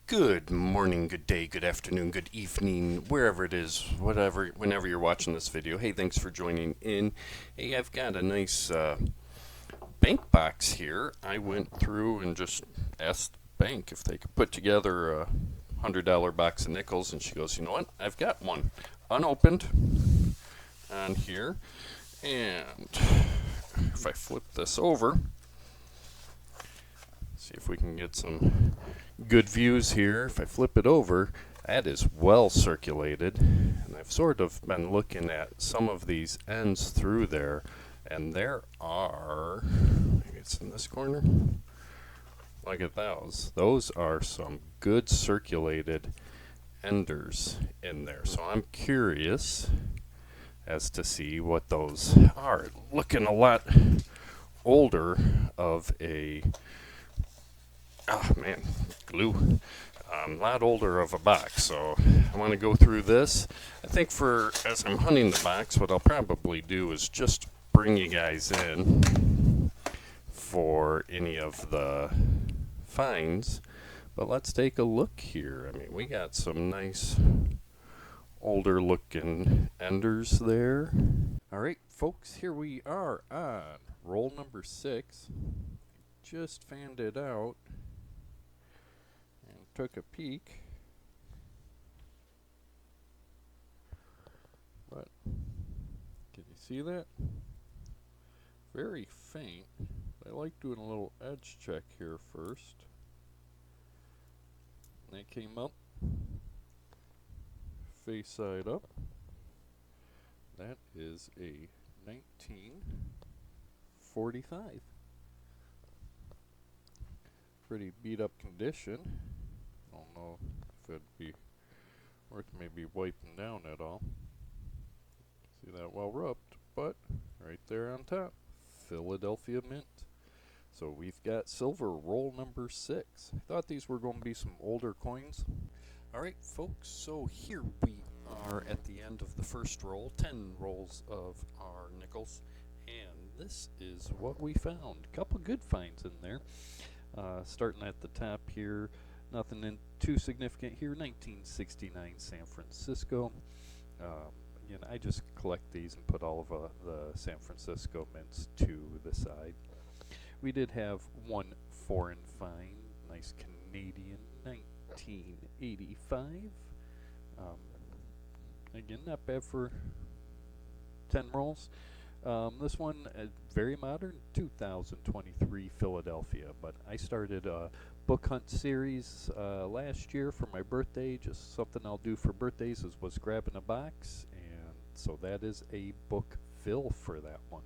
Good morning, good day, good afternoon, good evening, wherever it is, whatever, whenever you're watching this video. Hey, thanks for joining in. Hey, I've got a nice bank box here. I went through and just asked the bank if they could put together a $100 box of nickels, and she goes, you know what? I've got one unopened on here, and if I flip this over, see if we can get some good views here. If I flip it over, that is well circulated, and I've sort of been looking at some of these ends through there, and there are, maybe it's in this corner, look at those are some good circulated enders in there. So I'm curious as to see what those are. Looking a lot older of a, oh man, glue. A lot older of a box, so I want to go through this. I think as I'm hunting the box, what I'll probably do is just bring you guys in for any of the finds. But let's take a look here. I mean, we got some nice older looking enders there. All right, folks, here we are on roll number 6. Just fanned it out and took a peek. But can you see that? Very faint. I like doing a little edge check here first. And they came up face side up. That is a 1945. Pretty beat up condition. I don't know if it'd be worth maybe wiping down at all. See that well rubbed, but right there on top, Philadelphia Mint. So we've got silver roll number 6. I thought these were going to be some older coins. Alright folks, so here we are at the end of the first roll, 10 rolls of our nickels, and this is what we found. A couple good finds in there. Starting at the top here, nothing too significant here, 1969 San Francisco. Again, I just collect these and put all of the San Francisco mints to the side. We did have one foreign find, nice Canadian 1985. Again, not bad for 10 rolls. This one, very modern, 2023 Philadelphia. But I started a book hunt series last year for my birthday. Just something I'll do for birthdays was grabbing a box, and so that is a book fill for that one.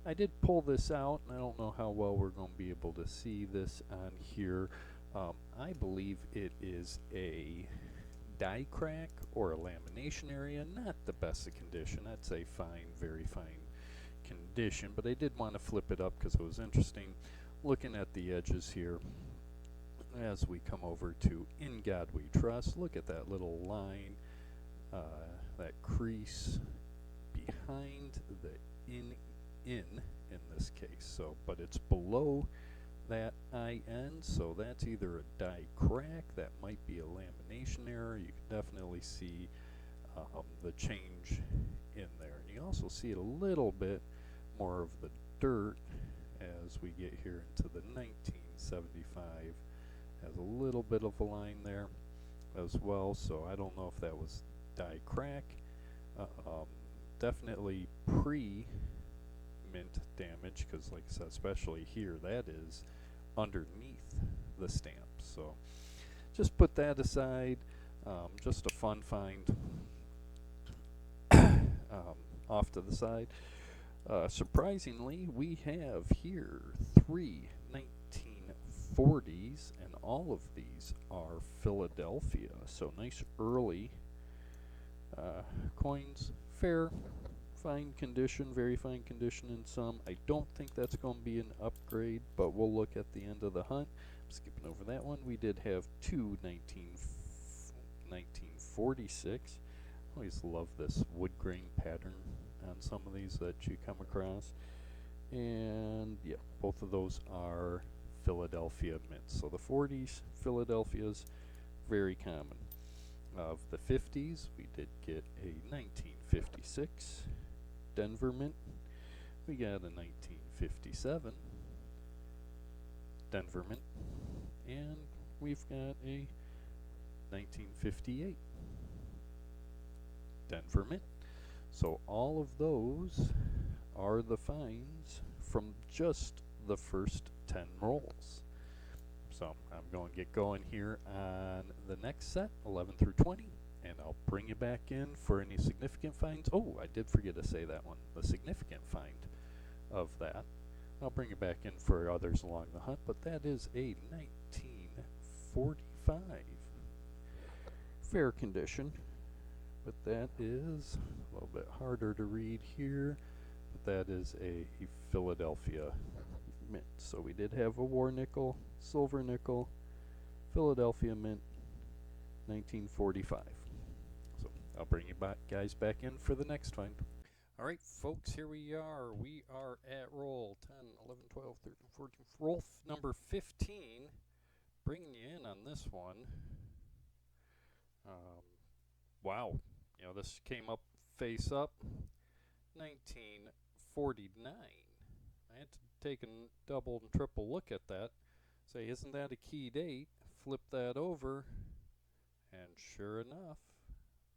I did pull this out, and I don't know how well we're going to be able to see this on here. I believe it is a die crack or a lamination area. Not the best of condition. I'd say fine, very fine condition, but I did want to flip it up because it was interesting looking at the edges here as we come over to In God We Trust. Look at that little line, that crease behind the in this case. So, but it's below that IN, so that's either a die crack, that might be a lamination error. You can definitely see the change in there. And you also see a little bit more of the dirt as we get here into the 1975. Has a little bit of a line there as well, so I don't know if that was die crack. Definitely pre-mint damage, because like I said, especially here, that is underneath the stamp. So just put that aside. Just a fun find off to the side. Surprisingly, we have here 3 1940s, and all of these are Philadelphia. So nice early coins, fair, fine condition, very fine condition in some. I don't think that's going to be an upgrade, but we'll look at the end of the hunt. I'm skipping over that one. We did have 2 1946. Always love this wood grain pattern on some of these that you come across. And yeah, both of those are Philadelphia mints. So the 40s, Philadelphia's very common. Of the 50s, we did get a 1956 Denver mint. We got a 1957 Denver mint. And we've got a 1958 Denver mint. So all of those are the finds from just the first 10 rolls. So I'm going to get going here on the next set, 11 through 20, and I'll bring you back in for any significant finds. Oh, I did forget to say that one, the significant find of that. I'll bring you back in for others along the hunt, but that is a 1945 fair condition. But that is a little bit harder to read here, but that is a Philadelphia mint. So we did have a war nickel, silver nickel, Philadelphia mint, 1945. So I'll bring you guys back in for the next find. All right, folks, here we are. We are at roll 10, 11, 12, 13, 14, roll number 15. Bringing you in on this one. Wow, you know, this came up face up, 1949. I had to take a double and triple look at that, say, isn't that a key date? Flip that over, and sure enough,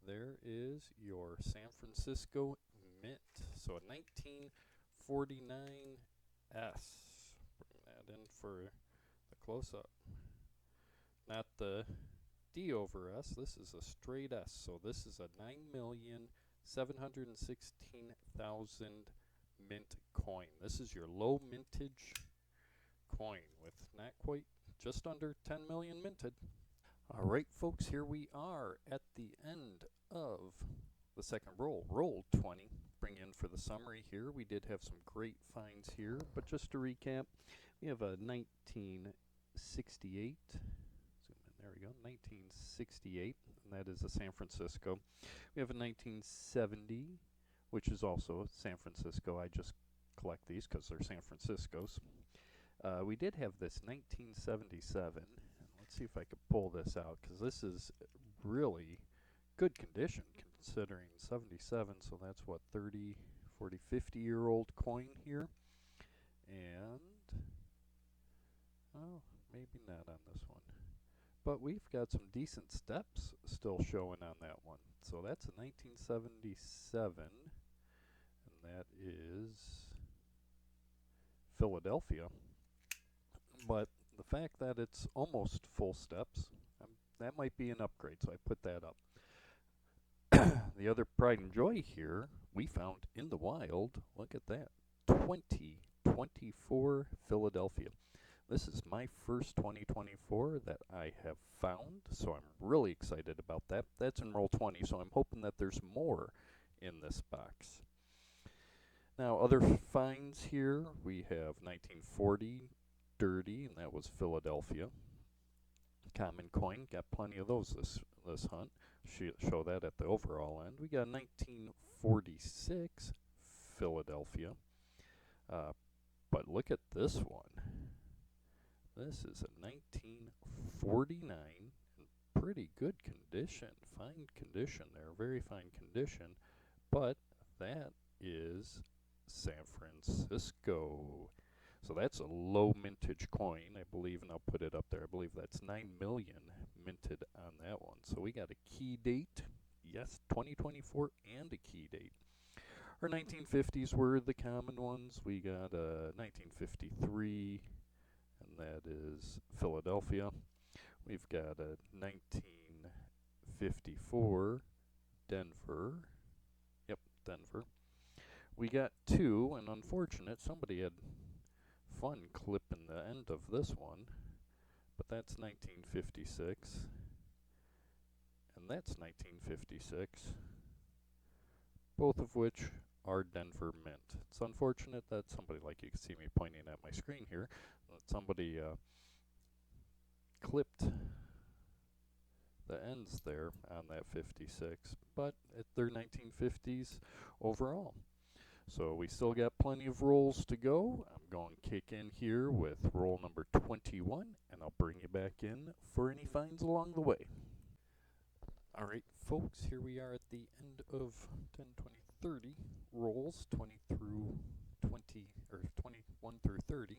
there is your San Francisco mint. So a 1949 S. Bring that in for the close-up. Not the D over S, this is a straight S. So this is a 9,716,000 mint coin. This is your low mintage coin with not quite, just under 10 million minted. All right, folks, here we are at the end of the second roll, roll 20. Bring in for the summary here. We did have some great finds here, but just to recap, we have a 1968. There we go, 1968, and that is a San Francisco. We have a 1970, which is also San Francisco. I just collect these because they're San Franciscos. We did have this 1977, and let's see if I could pull this out, because this is really good condition considering 77, so that's what, 30, 40, 50-year-old coin here. And, oh, maybe not on this one. But we've got some decent steps still showing on that one. So that's a 1977, and that is Philadelphia. But the fact that it's almost full steps, that might be an upgrade, so I put that up. The other pride and joy here, we found in the wild, look at that, 2024 Philadelphia. This is my first 2024 that I have found, so I'm really excited about that. That's in roll 20, so I'm hoping that there's more in this box. Now, other finds here, we have 1940 Dirty, and that was Philadelphia. Common coin, got plenty of those this hunt. Show that at the overall end. We got 1946 Philadelphia. But look at this one. This is a 1949, in pretty good condition, fine condition there, very fine condition, but that is San Francisco. So that's a low mintage coin, I believe, and I'll put it up there. I believe that's 9 million minted on that one. So we got a key date, yes, 2024, and a key date. Our 1950s were the common ones. We got a 1953, and that is Philadelphia. We've got a 1954 Denver. Yep, Denver. We got two, and unfortunate, somebody had fun clipping the end of this one, but that's 1956, and that's 1956, both of which are Denver mint. It's unfortunate that somebody, like you can see me pointing at my screen here, that somebody clipped the ends there on that 56, but they're 1950s overall. So we still got plenty of rolls to go. I'm going to kick in here with roll number 21. 2021, and I'll bring you back in for any finds along the way. Alright folks, here we are at the end of 10, 20, 30 rolls, 20 through 20, or 21 through 30.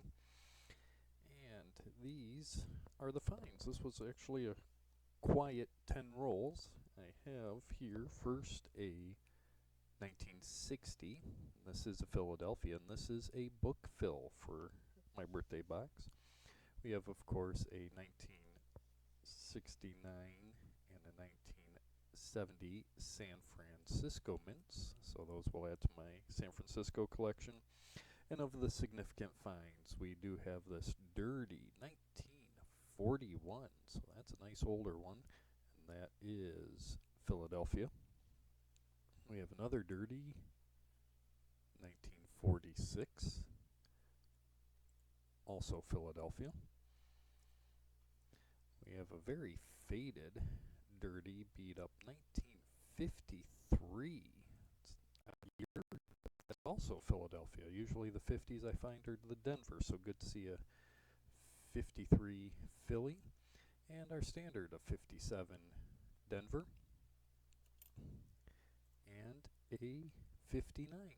And these are the finds. This was actually a quiet 10 rolls. I have here first a 1960. This is a Philadelphia, and this is a book fill for my birthday box. We have, of course, a 1969 and a 1970 San Francisco mints, so those will add to my San Francisco collection. And of the significant finds, we do have this dirty 1941, so that's a nice older one, and that is Philadelphia. We have another dirty 1946, also Philadelphia. We have a very faded, dirty, beat up 1953. It's a year that's also Philadelphia. Usually the 50s I find are the Denver, so good to see a 53 Philly. And our standard of 57 Denver. And a 59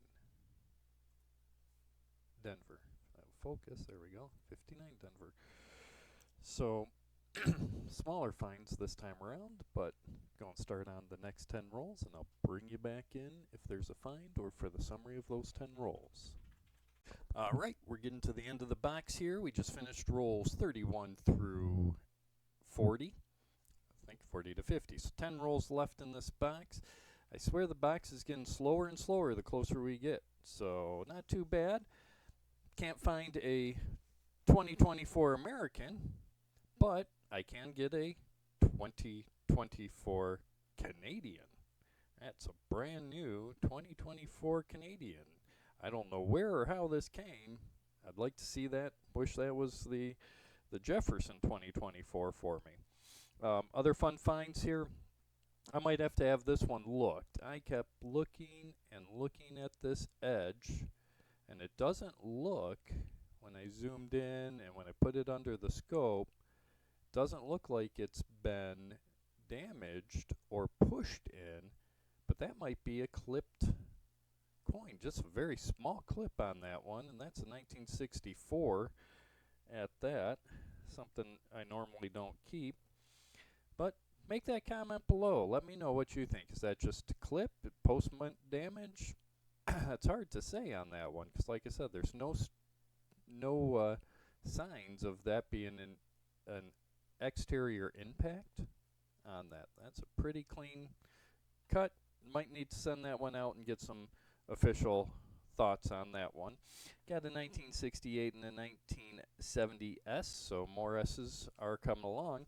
Denver. Focus, there we go, 59 Denver. So smaller finds this time around, but going to start on the next 10 rolls, and I'll bring you back in if there's a find or for the summary of those 10 rolls. Alright, we're getting to the end of the box here. We just finished rolls 31 through 40. I think 40 to 50. So 10 rolls left in this box. I swear the box is getting slower and slower the closer we get. So not too bad. Can't find a 2024 American, but I can get a 2024 Canadian. That's a brand new 2024 Canadian. I don't know where or how this came. I'd like to see that. Wish that was the Jefferson 2024 for me. Other fun finds here. I might have to have this one looked. I kept looking and looking at this edge, and it doesn't look, when I zoomed in and when I put it under the scope, doesn't look like it's been damaged or pushed in, but that might be a clipped coin. Just a very small clip on that one, and that's a 1964 at that. Something I normally don't keep. But make that comment below. Let me know what you think. Is that just a clip, post-mint damage? It's hard to say on that one, because like I said, there's no signs of that being an exterior impact on that. That's a pretty clean cut. Might need to send that one out and get some official thoughts on that one. Got a 1968 and a 1970 S, so more S's are coming along.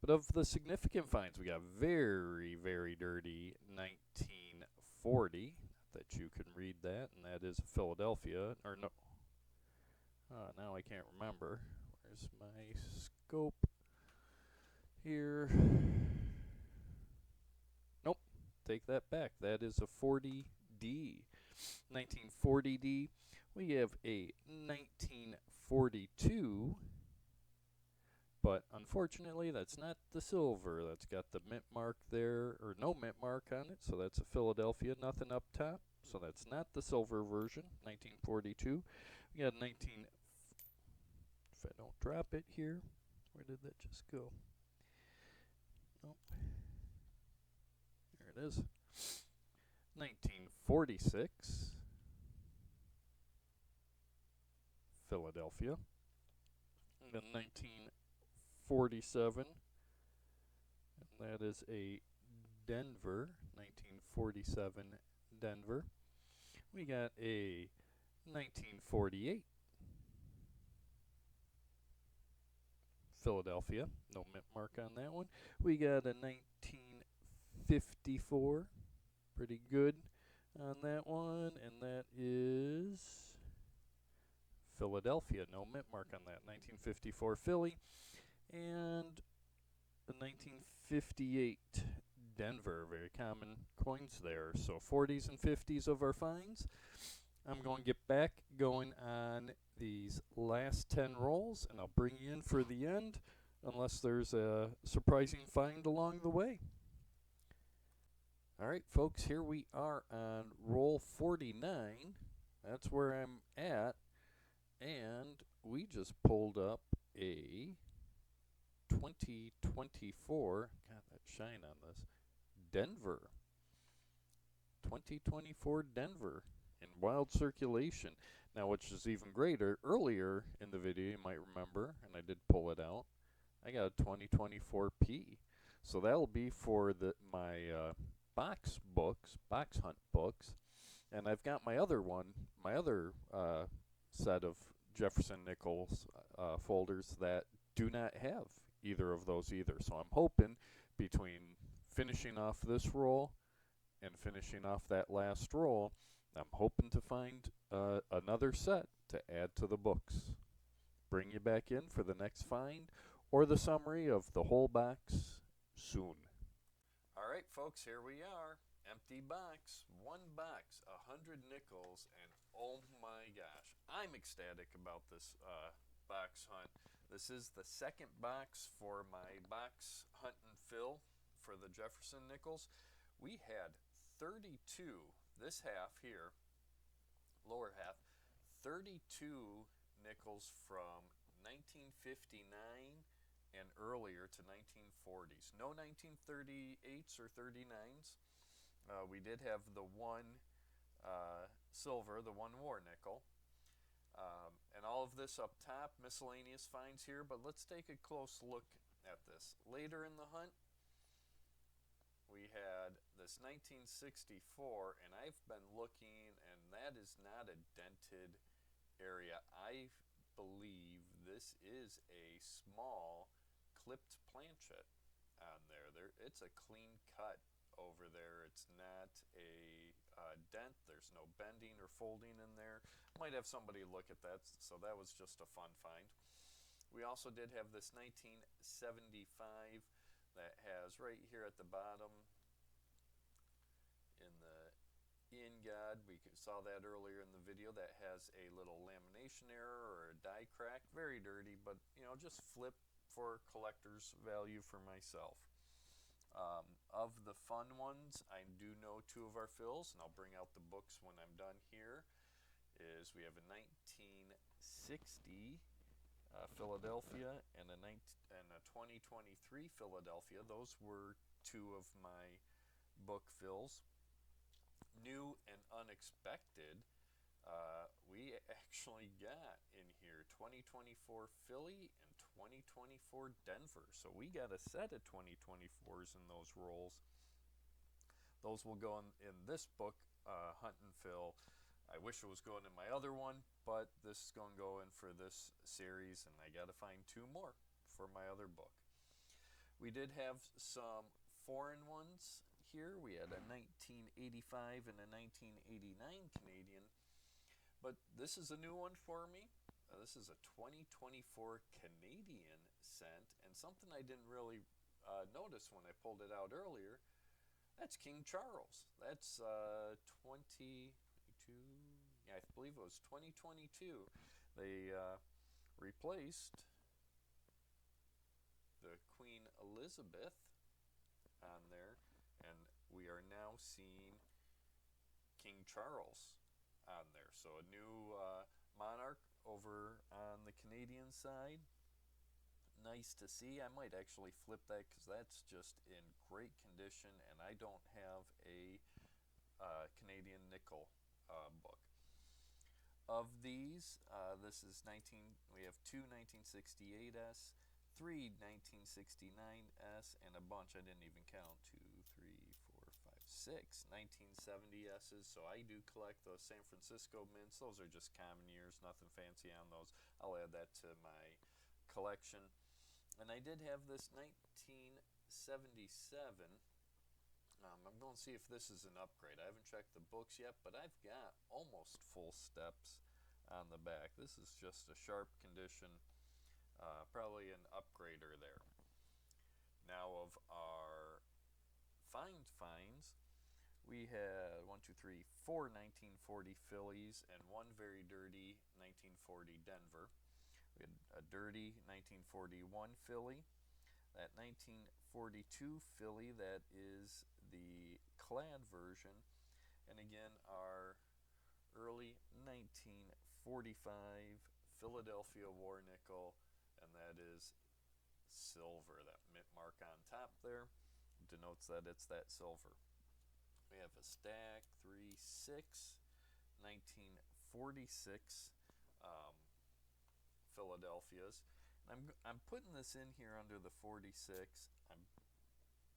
But of the significant finds, we got very, very dirty 1940. That you can read that, and that is Philadelphia, or no. Now I can't remember. Where's my scope? Here. Nope, take that back. That is a 40D. 1940D. We have a 1942, but unfortunately that's not the silver. That's got the mint mark there, or no mint mark on it, so that's a Philadelphia, nothing up top. So that's not the silver version, 1942. We got 19, if I don't drop it here, where did that just go? Nope. There it is. 1946, Philadelphia. And then 1947, and that is a Denver, 1947 Denver. We got a 1948 Philadelphia, no mint mark on that one. We got a 1954, pretty good on that one, and that is Philadelphia, no mint mark on that, 1954 Philly, and the 1958 Denver, very common coins there. So 40s and 50s of our finds. I'm going to get back going on these last 10 rolls, and I'll bring you in for the end, unless there's a surprising find along the way. All right, folks, here we are on roll 49. That's where I'm at, and we just pulled up a 2024, God, that shine on this, Denver. 2024 Denver in wild circulation. Now, which is even greater, earlier in the video, you might remember, and I did pull it out, I got a 2024 P. So that'll be for my box hunt books. And I've got my other set of Jefferson Nichols folders that do not have either of those either. So I'm hoping between finishing off this roll and finishing off that last roll, I'm hoping to find another set to add to the books. Bring you back in for the next find or the summary of the whole box soon. All right, folks, here we are. Empty box, one box, 100 nickels, and oh my gosh, I'm ecstatic about this box hunt. This is the second box for my box hunt and fill for the Jefferson Nichols. We had 32, this half here, lower half, 32 nickels from 1959 and earlier to 1940s. No 1938s or 39s. We did have the one silver, the one war nickel. And all of this up top, miscellaneous finds here, but let's take a close look at this. Later in the hunt, we had this 1964, and I've been looking, and that is not a dented area. I believe this is a small clipped planchet on there. It's a clean cut over there. It's not a dent. There's no bending or folding in there. Might have somebody look at that, so that was just a fun find. We also did have this 1975 that has right here at the bottom in the in guide, we saw that earlier in the video, that has a little lamination error or a die crack. Very dirty, but just flip for collector's value for myself. Of the fun ones, I do know two of our fills, and I'll bring out the books when I'm done here. We have a 1960 Philadelphia and a 2023 Philadelphia. Those were two of my book fills. New and unexpected, we actually got in here 2024 Philly and 2024 Denver. So we got a set of 2024s in those rolls. Those will go in this book, Hunt and Fill. I wish it was going in my other one, but this is going to go in for this series, and I got to find two more for my other book. We did have some foreign ones here. We had a 1985 and a 1989 Canadian, but this is a new one for me. This is a 2024 Canadian scent, and something I didn't really notice when I pulled it out earlier. That's King Charles. That's 2022. Yeah, I believe it was 2022. They replaced the Queen Elizabeth on there, and we are now seeing King Charles on there. So a new monarch over on the Canadian side. Nice to see. I might actually flip that because that's just in great condition, and I don't have a Canadian nickel book. Of these, this is we have two 1968s, three 1969s, and a bunch, I didn't even count, 2, 3, 4, 5, 6 1970s. So I do collect those San Francisco mints. Those are just common years, nothing fancy on those. I'll add that to my collection. And I did have this 1977. I'm going to see if this is an upgrade. I haven't checked the books yet, but I've got almost full steps on the back. This is just a sharp condition, probably an upgrader there. Now of our finds, we had 4 1940 Phillies and one very dirty 1940 Denver. We had a dirty 1941 Philly. That 1942 Philly, that is the clad version. And again, our early 1945 Philadelphia War Nickel, and that is silver. That mint mark on top there denotes that it's that silver. We have a stack 3-6 1946 Philadelphia's. I'm putting this in here under the 46. I'm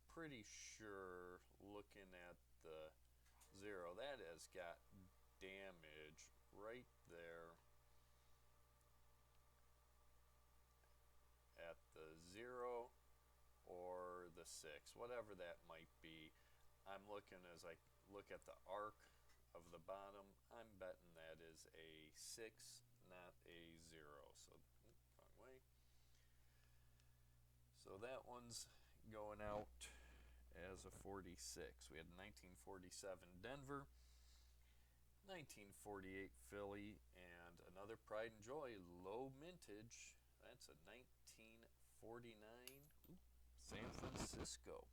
pretty sure, looking at the 0, that has got damage right there at the 0 or the 6, whatever that might be. I'm looking, as I look at the arc of the bottom, I'm betting that is a 6, not a 0. So, wrong way. So that one's going out as a 46. We had 1947 Denver, 1948 Philly, and another pride and joy, low mintage. That's a 1949 San Francisco.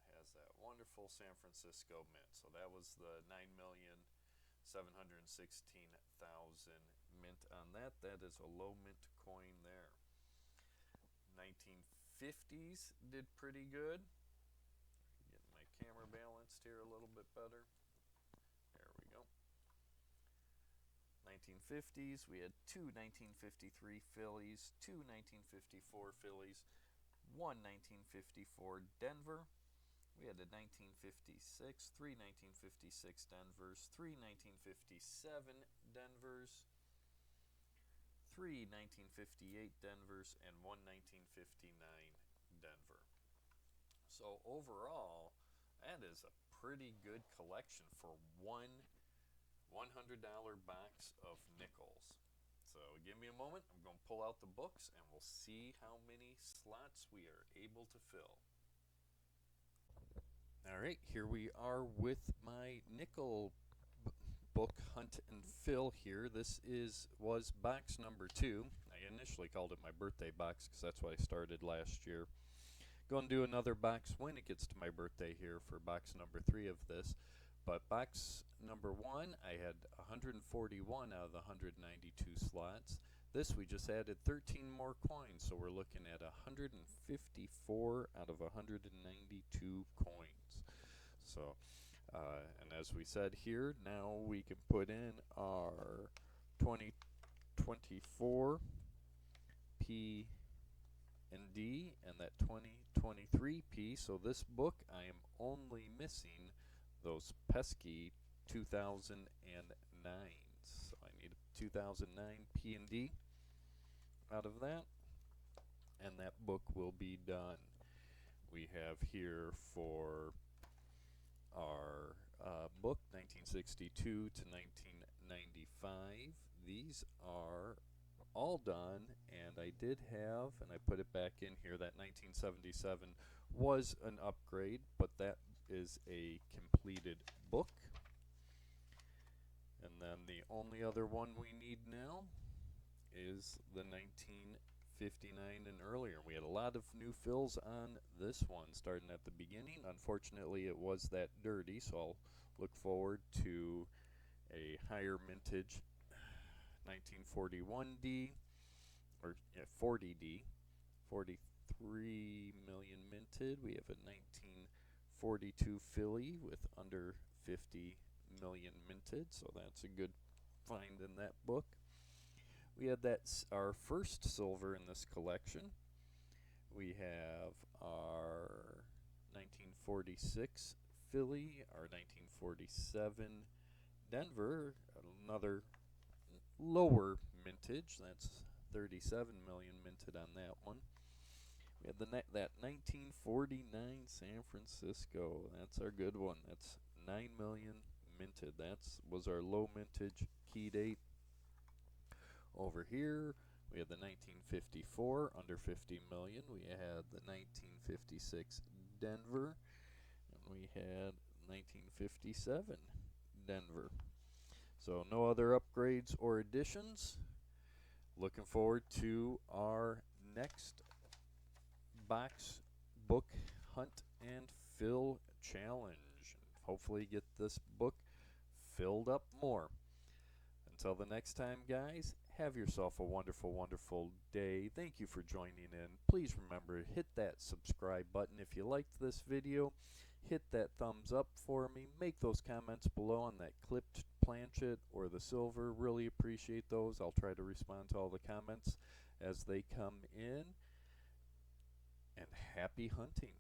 It has that wonderful San Francisco mint. So that was the 9,716,000 mint on that. That is a low mint coin there. 1950s did pretty good. Getting my camera balanced here a little bit better. There we go. 1950s, we had 2 1953 Phillies, 2 1954 Phillies, 1 1954 Denver. We had a 1956, 3 1956 Denvers, 3 1957 Denvers, 3 1958 Denvers, and 1 1959 Denver. So overall, that is a pretty good collection for one $100 box of nickels. So give me a moment. I'm going to pull out the books and we'll see how many slots we are able to fill. All right, here we are with my nickel book hunt and fill here. This was box number 2. I initially called it my birthday box because that's what I started last year. Going to do another box when it gets to my birthday here for box number 3 of this. But box number 1, I had 141 out of the 192 slots. This, we just added 13 more coins, so we're looking at 154 out of 192 coins. So, and as we said here, now we can put in our 2024 P and D and that 2023 P. So this book, I am only missing those pesky 2009s. So I need a 2009 P and D out of that, and that book will be done. We have here for our book 1962 to 1995. These are all done, and I did have, and I put it back in here, that 1977 was an upgrade, but that is a completed book. And then the only other one we need now is the 1959 and earlier. We had a lot of new fills on this one starting at the beginning. Unfortunately, it was that dirty, so I'll look forward to a higher mintage 1941D, or 40D, 43 million minted. We have a 1942 Philly with under 50 million minted, so that's a good find in that book. We had our first silver in this collection. We have our 1946 Philly, our 1947 Denver, another lower mintage. That's 37 million minted on that one. We had that 1949 San Francisco. That's our good one. That's 9 million minted. That was our low mintage key date. Over here, we had the 1954 under 50 million. We had the 1956 Denver, we had 1957 Denver. So no other upgrades or additions. Looking forward to our next box book hunt and fill challenge. Hopefully get this book filled up more. Until the next time, guys, have yourself a wonderful, wonderful day. Thank you for joining in. Please remember, hit that subscribe button if you liked this video. Hit that thumbs up for me. Make those comments below on that clipped planchet or the silver. Really appreciate those. I'll try to respond to all the comments as they come in. And happy hunting.